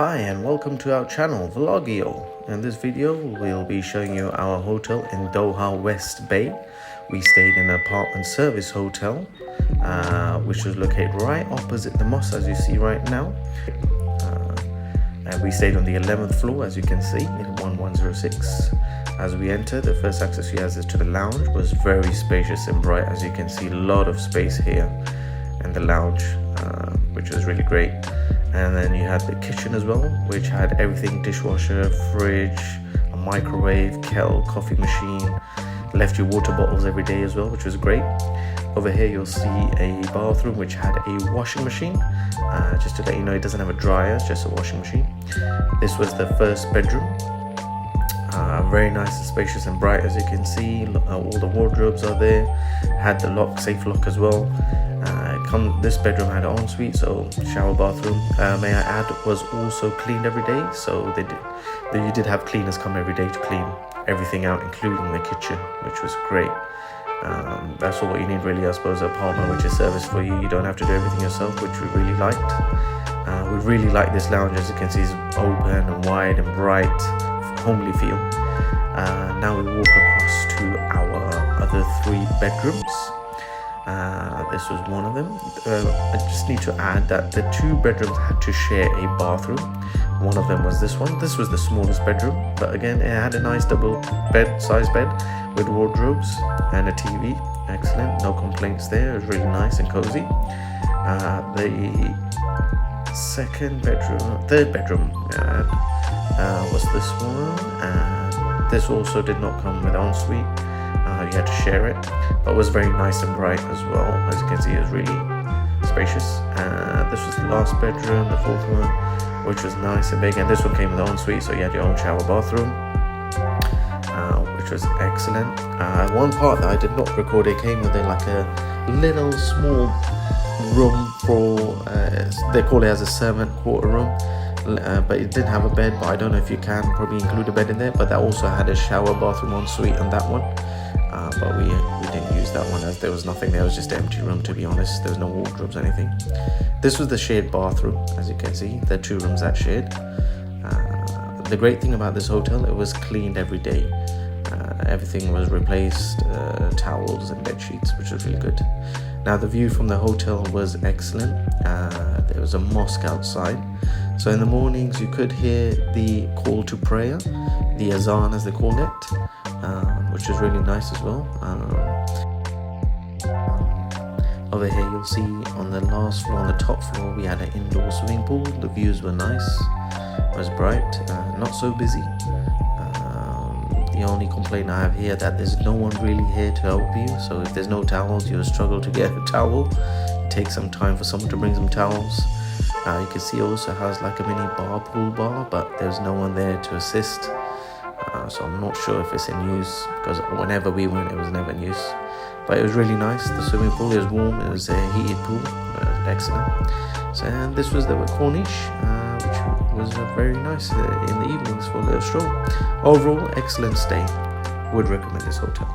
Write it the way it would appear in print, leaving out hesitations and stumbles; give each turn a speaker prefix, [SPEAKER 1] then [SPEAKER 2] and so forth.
[SPEAKER 1] Hi and welcome to our channel VLOGEO. In this video we'll be showing you our hotel in Doha West Bay. We stayed in an apartment service hotel which is located right opposite the mosque, as you see right now. And we stayed on the 11th floor, as you can see, in 1106. As we enter, the first access you have is to the lounge. It was very spacious and bright, as you can see, a lot of space here in the lounge, which was really great. And then you had the kitchen as well, which had everything: dishwasher, fridge, a microwave, kettle, coffee machine. Left you water bottles every day as well, which was great. Over here you'll see a bathroom which had a washing machine. Just to let you know, it doesn't have a dryer, it's just a washing machine. This was the first bedroom. Very nice and spacious and bright, as you can see. All the wardrobes are there. Had the lock, safe lock as well. This bedroom had an ensuite, so shower, bathroom. May I add, was also cleaned every day. So you did have cleaners come every day to clean everything out, including the kitchen, which was great. That's all what you need really, I suppose, an apartment which is serviced for you. You don't have to do everything yourself, which we really liked. We really like this lounge, as you can see, it's open and wide and bright, homely feel. Now we walk across to our other 3 bedrooms. This was one of them. I just need to add that the 2 bedrooms had to share a bathroom. One of them was this one. This was the smallest bedroom, but again, it had a nice double size bed with wardrobes and a TV. Excellent, no complaints there. It was really nice and cozy. The third bedroom was this one, and this also did not come with ensuite. You had to share it, but it was very nice and bright as well. As you can see, it was really spacious. This was the last bedroom, the 4th one, which was nice and big, and this one came with ensuite, so you had your own shower, bathroom, which was excellent. One part that I did not record, it came with like a little small room for they call it as a servant quarter room, but it didn't have a bed. But I don't know if you can probably include a bed in there, but that also had a shower, bathroom, ensuite on that one. But we didn't use that one, as there was nothing there. It was just an empty room, to be honest. There was no wardrobes or anything. This was the shared bathroom, as you can see. There are 2 rooms that shared. The great thing about this hotel, it was cleaned every day. Everything was replaced, towels and bed sheets, which was really good. Now the view from the hotel was excellent. There was a mosque outside, so in the mornings you could hear the call to prayer, the azan as they call it, which was really nice as well. Over here you'll see on the last floor, on the top floor, we had an indoor swimming pool. The views were nice, it was bright, not so busy. The only complaint I have here, that there's no one really here to help you. So if there's no towels, you'll struggle to get a towel. It takes some time for someone to bring some towels. You can see it also has like a mini pool bar, but there's no one there to assist. So I'm not sure if it's in use, because whenever we went, it was never in use. But it was really nice. The swimming pool, it was warm, it was a heated pool, excellent. So, and this was the Corniche, which was very nice in the evenings for a little stroll. Overall, excellent stay. Would recommend this hotel.